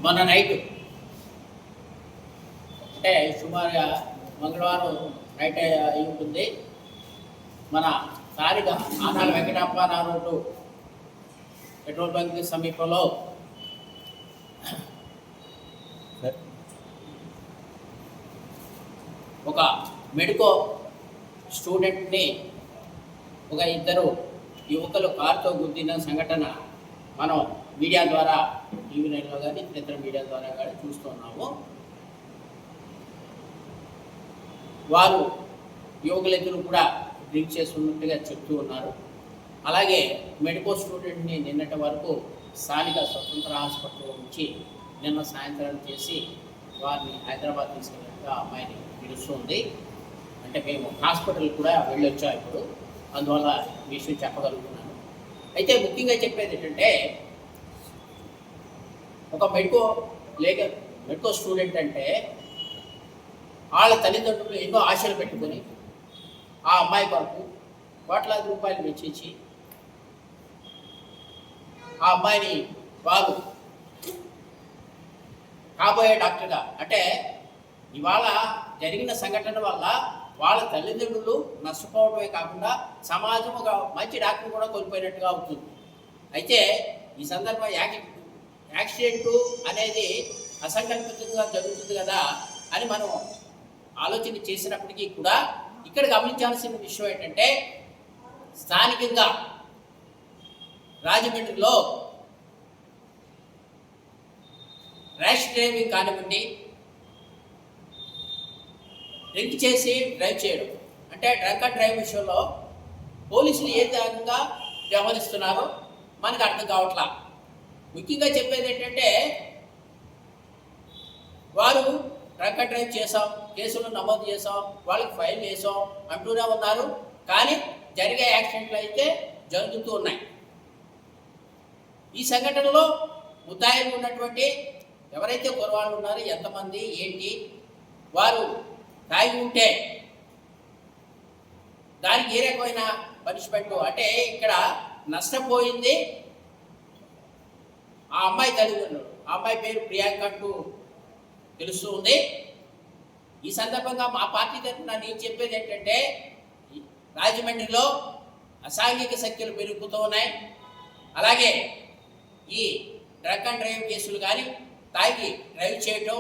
మొన్న నైట్ అంటే సుమారుగా మంగళవారం నైట్ అయి ఉంటుంది. మన స్థానిక Anala Venkatappa Rao road petrol bunk సమీపంలో ఒక మెడికో స్టూడెంట్ని ఒక ఇద్దరు యువకులు కారుతో గుద్దిన సంఘటన మనం మీడియా ద్వారా టీవీ నైన్లో కానీ ఇతర మీడియా ద్వారా కానీ చూస్తున్నాము. వారు యువకులిద్దరూ కూడా డ్రింక్ చేస్తున్నట్టుగా చెప్తూ ఉన్నారు. అలాగే మెడికో స్టూడెంట్ని నిన్నటి వరకు స్థానిక స్వతంత్ర హాస్పిటల్లో ఉంచి నిన్న సాయంత్రం చేసి వారిని హైదరాబాద్ తీసుకెళ్ళినట్టుగా అమ్మాయిని తెలుస్తుంది. అంటే మేము హాస్పిటల్ కూడా వెళ్ళొచ్చాం ఇప్పుడు, అందువల్ల విషయం చెప్పగలుగుతున్నాను. అయితే ముఖ్యంగా చెప్పేది ఏంటంటే, ఒక మెడికో స్టూడెంట్ అంటే వాళ్ళ తల్లిదండ్రులు ఎన్నో ఆశలు పెట్టుకొని ఆ అమ్మాయి కొరకు కోట్లాది రూపాయలు వెచ్చించి ఆ అమ్మాయిని వారు కాబోయే డాక్టర్గా, అంటే ఇవాళ జరిగిన సంఘటన వల్ల వాళ్ళ తల్లిదండ్రులు నష్టపోవడమే కాకుండా సమాజం ఒక మంచి డాక్టర్ కూడా కోల్పోయినట్టుగా అవుతుంది. అయితే ఈ సందర్భం యాక్సిడెంటు అనేది అసంకల్పితంగా జరుగుతుంది కదా అని మనం ఆలోచన చేసినప్పటికీ కూడా ఇక్కడ గమనించాల్సిన విషయం ఏంటంటే, స్థానికంగా రాజమండ్రిలో ర్యాష్ డ్రైవింగ్ కానివ్వండి, డ్రింక్ చేసి డ్రైవ్ చేయడం, అంటే డ్రంక్ అండ్ డ్రైవ్ విషయంలో పోలీసులు ఏ విధంగా వ్యవహరిస్తున్నారో మనకు అర్థం కావట్లా. ముఖ్యంగా చెప్పేది ఏంటంటే, వారు డ్రంక్ అండ్ డ్రైవ్ చేసాం, కేసులు నమోదు చేసాం, వాళ్ళకి ఫైల్ చేసాం అంటూనే ఉన్నారు. కానీ జరిగే యాక్సిడెంట్లు అయితే జరుగుతూ ఉన్నాయి. ఈ సంఘటనలో ముద్దాయిలు ఉన్నటువంటి ఎవరైతే కుర్రవాళ్ళు ఉన్నారో ఎంతమంది ఏంటి, వారు తాగి ఉంటే దానికి ఏ రకమైన పనిష్మెంట్, అంటే ఇక్కడ నష్టపోయింది ఆ అమ్మాయి తల్లిదండ్రులు. ఆ అమ్మాయి పేరు ప్రియాంక అంటూ తెలుస్తూ ఉంది. ఈ సందర్భంగా మా పార్టీ తరఫున నేను చెప్పేది ఏంటంటే, రాజమండ్రిలో అసాంఘిక శక్తులు పెరుగుతూ ఉన్నాయి. అలాగే ఈ డ్రంక్ అండ్ డ్రైవ్ కేసులు కానీ, తాగి డ్రైవ్ చేయటం,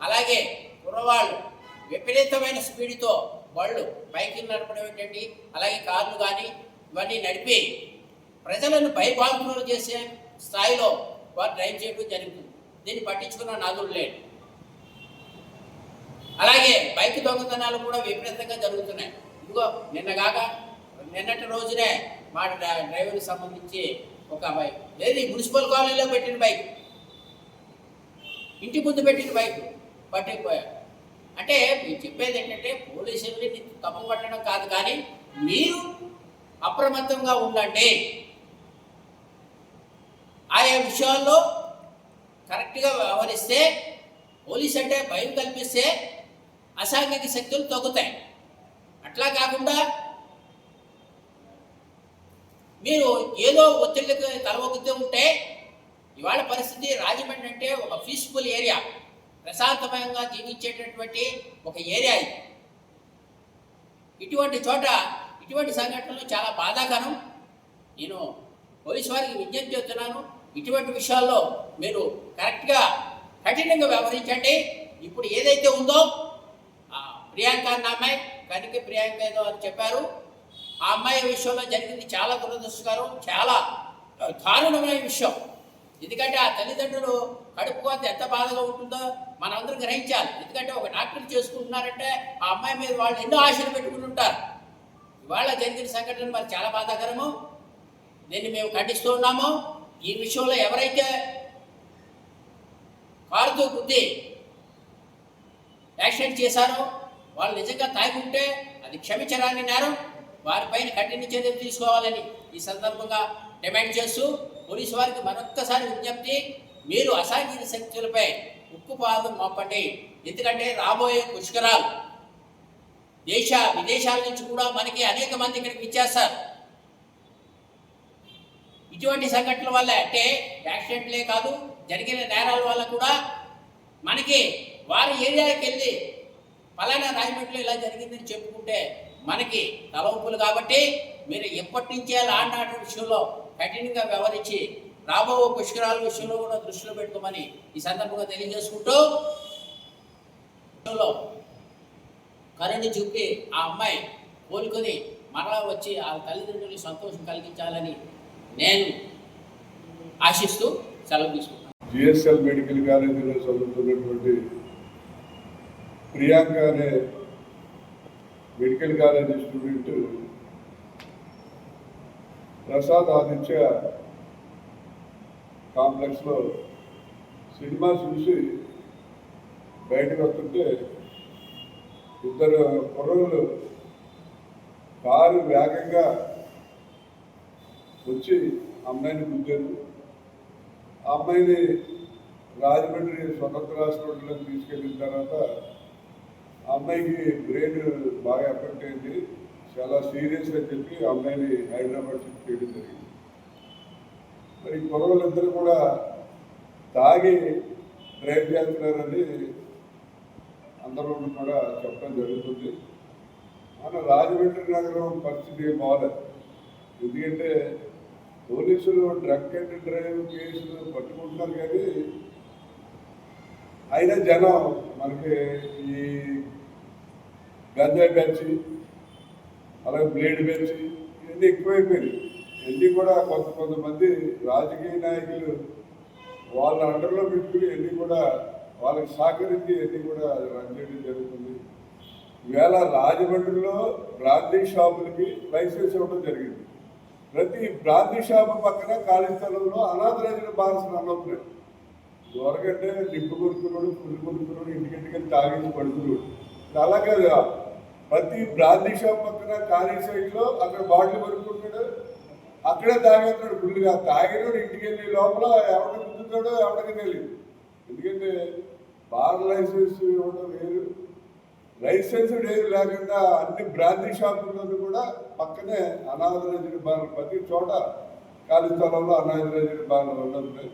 అలాగే కుర్రవాళ్ళు విపరీతమైన స్పీడ్తో వాళ్ళు బైకులు నడపడం ఏంటండి, అలాగే కార్లు కానీ ఇవన్నీ నడిపి ప్రజలను భయభాంతులు చేసే స్థాయిలో వారు డ్రైవ్ చేయడం జరుగుతుంది. దీన్ని పట్టించుకున్న నాదుడు లేడు. అలాగే బైక్ దొంగతనాలు కూడా విపరీతంగా జరుగుతున్నాయి. ఇదిగో నిన్నటి రోజునే మా డ్రైవర్కి సంబంధించి ఒక బైక్ ఏది మున్సిపల్ కాలనీలో పెట్టిన బైక్, ఇంటి ముందు పెట్టిన బైక్ పట్టుకుపోయారు. అంటే మీరు చెప్పేది ఏంటంటే, పోలీసుల్ని తప్పు పట్టడం కాదు, కానీ మీరు అప్రమత్తంగా ఉండండి. ఆయా విషయాల్లో కరెక్ట్గా వ్యవహరిస్తే, పోలీస్ అంటే భయం కల్పిస్తే అసాంఘిక శక్తులు తగ్గుతాయి. అట్లా కాకుండా మీరు ఏదో ఒత్తిడికి తలవొక్కుతూ ఉంటే, ఇవాళ పరిస్థితి రాజమండ్రి అంటే ఒక పీస్ఫుల్ ఏరియా, ప్రశాంతమయంగా జీవించేటటువంటి ఒక ఏరియా ఇది. ఇటువంటి చోట ఇటువంటి సంఘటనలు చాలా బాధాకరం. నేను పోలీసు వారికి విజ్ఞప్తి చేస్తున్నాను, ఇటువంటి విషయాల్లో మీరు కరెక్ట్గా కఠినంగా వ్యవహరించండి. ఇప్పుడు ఏదైతే ఉందో ప్రియాంక అన్న అమ్మాయి, కనికి ప్రియాంక ఏదో అని చెప్పారు, ఆ అమ్మాయి విషయంలో జరిగింది చాలా దురదృష్టకరం, చాలా దారుణమైన విషయం. ఎందుకంటే ఆ తల్లిదండ్రులు కడుపు కోత ఎంత బాధగా ఉంటుందో మనందరం గ్రహించాలి. ఎందుకంటే ఒక డాక్టర్ చేసుకుంటున్నారంటే ఆ అమ్మాయి మీద వాళ్ళు ఎన్నో ఆశలు పెట్టుకుని ఉంటారు. ఇవాళ జరిగిన సంఘటన మరి చాలా బాధాకరము. దీన్ని మేము ఖండిస్తూ ఉన్నాము. ఈ విషయంలో ఎవరైతే కారుతో గుద్ది యాక్సిడెంట్ చేశారో వాళ్ళు నిజంగా తాగి ఉంటే అది క్షమించరాని నేరం, వారిపైన కఠిన చర్యలు తీసుకోవాలని ఈ సందర్భంగా డిమాండ్ చేస్తూ, పోలీసు వారికి మరొక్కసారి విజ్ఞప్తి, మీరు అసాంఘిక శక్తులపై ఉక్కుపాదం మోపండి. ఎందుకంటే రాబోయే పుష్కరాలు విదేశాల నుంచి కూడా మనకి అనేక మంది ఇక్కడికి ఇచ్చేస్తారు. ఇటువంటి సంఘటనల వల్ల అంటే యాక్సిడెంట్లే కాదు, జరిగిన నేరాల వల్ల కూడా మనకి వారి ఏరియాకి వెళ్ళి పలానా రాజమండ్రిలో ఇలా జరిగిందని చెప్పుకుంటే మనకి తలవంపులు. కాబట్టి మీరు ఎప్పటి నుంచే లాండ్ ఆర్డర్ విషయంలో కఠినంగా వ్యవహరించి రాబో పుష్కరాల విషయంలో కూడా దృష్టిలో పెట్టుకోమని ఈ సందర్భంగా తెలియజేసుకుంటూ కరుణ చూపి ఆ అమ్మాయి కోలుకొని మరలా వచ్చి ఆ తల్లిదండ్రులకి సంతోషం కలిగించాలని నేను ఆశిస్తూ సెలవు తీసుకుంటాను. జిఎస్ఎల్ మెడికల్ కాలేజీలో చదువుతున్నటువంటి ప్రియాంక అనే medical college student Prasad Aditya కాంప్లెక్స్లో సినిమా చూసి బయటకు వస్తుంటే ఇద్దరు కుర్రలు కారు వేగంగా వచ్చి అమ్మాయిని గుద్దారు. ఆ అమ్మాయిని రాజమండ్రి స్వతంత్ర హాస్పిటల్లోకి తీసుకెళ్ళిన తర్వాత ఆ అమ్మాయికి బ్రెయిన్ బాగా ఎఫెక్ట్ అయింది, చాలా సీరియస్ అని చెప్పి ఆ అమ్మాయిని హైదరాబాద్ షిఫ్ట్ చేయడం జరిగింది. మరి కుర్రవాళ్ళిద్దరూ కూడా తాగి డ్రైవ్ చేస్తున్నారని అందరూ కూడా చెప్పడం జరుగుతుంది. మన రాజమండ్రి నగరం పరిస్థితి బాగాలేదు. ఎందుకంటే పోలీసులు డ్రగ్ అండ్ డ్రైవ్ కేసులు పట్టుకుంటున్నారు, కానీ అయినా జనం మనకి ఈ గంజాయి బ్యాచ్, అలాగే బ్లేడ్ బ్యాచ్ ఇవన్నీ ఎక్కువైపోయినాయి. ఇవన్నీ కూడా కొంతమంది రాజకీయ నాయకులు వాళ్ళ అండర్లో పెట్టుకుని ఇవన్నీ కూడా వాళ్ళకి సహకరించి ఇవన్నీ కూడా రన్ చేయడం జరుగుతుంది. ఈవేళ రాజమండ్రిలో బ్రాందీ షాపులకి లైసెన్స్ ఇవ్వడం జరిగింది. ప్రతి బ్రాందీ షాపు పక్కన ఖాళీ స్థలంలో అనాథరైన బారసులు అమ్మవుతున్నాయి. దొరకంటే లింపు కొడుకున్నాడు, పుల్లు కొడుకున్నాడు, ఇంటికి తాగేసి పడుకున్నాడు. అలా కాదు, ప్రతి బ్రాందీ షాప్ పక్కన ఖాళీ సైడ్లో అక్కడ బాటిల్ కొనుక్కుంటాడు, అక్కడే తాగేస్తున్నాడు ఫుల్గా. తాగినాడు ఇంటికి వెళ్ళి లోపల ఎవరికి గుర్తుంటాడో ఎవరికి తెలియదు. ఎందుకంటే బార్ లైసెన్స్ ఇవ్వడం వేరు, లైసెన్స్ ఏమి లేకుండా అన్ని బ్రాందీ షాపుల్లో కూడా పక్కనే అనాథరైజ్డ్ బార్లు, ప్రతి చోట ఖాళీ స్థలంలో అనాథరైజ్డ్ బార్లు ఉండదు.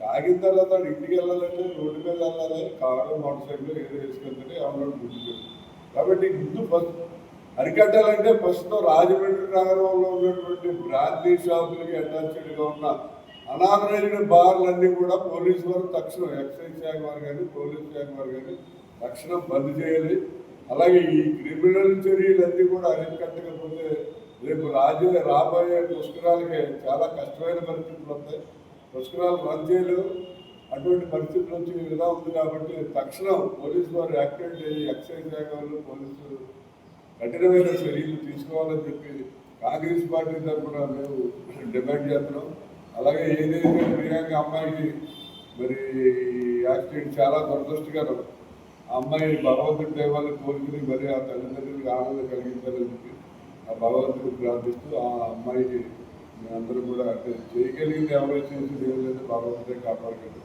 తాగిన తర్వాత ఇంటికి వెళ్ళాలంటే రోడ్డు మీద వెళ్ళాలి, కారు మోటార్ సైకిల్ ఏదో వేసుకెళ్తే ఎవరో గుర్తుంది. కాబట్టి ముందు ఫస్ట్ అరికట్టాలంటే ప్రస్తుతం రాజమండ్రి నగరంలో ఉన్నటువంటి బ్రాందీ షాపులకి అటాచ్డ్గా ఉన్న అనాథరైజ్డ్ బార్లన్నీ కూడా పోలీసు వారు తక్షణం, ఎక్సైజ్ శాఖ వారు కానీ పోలీసు శాఖ వారు కానీ తక్షణం బంద్ చేయాలి. అలాగే ఈ క్రిమినల్ చర్యలన్నీ కూడా అరికట్టకపోతే రేపు రాబోయే పుష్కరాలకి చాలా కష్టమైన పరిస్థితులు వస్తాయి. పుష్కరాలు రన్ చేయలేవు, అటువంటి పరిస్థితులు వచ్చి ఇలా ఉంది. కాబట్టి తక్షణం పోలీసు వారు యాక్టివేట్ అయ్యి ఎక్సైజ్ శాఖ వాళ్ళు పోలీసులు కఠినమైన చర్యలు తీసుకోవాలని చెప్పి కాంగ్రెస్ పార్టీ తరఫున మేము డిమాండ్ చేస్తున్నాం. అలాగే ఏదైతే ప్రియాంక అమ్మాయికి మరి యాక్సిడెంట్ చాలా దురదృష్టకరం. ఆ అమ్మాయి భగవంతుడి దైవాన్ని కోరుకుని మరి ఆ తల్లిదండ్రులకు ఆనందం కలిగించాలని చెప్పి ఆ భగవంతుడిని ప్రార్థిస్తూ ఆ అమ్మాయిని మేమందరూ కూడా అంటే చేయగలిగింది ఎవరైతే చేసింది ఏదైతే భగవంతుడే కాపాడగలరు.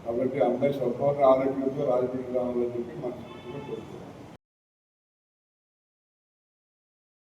కాబట్టి అమ్మాయి సంపూర్ణ ఆరోగ్యంతో రాజకీయ రావాలని చెప్పి మనస్ఫూర్తిగా కోరుతున్నాం.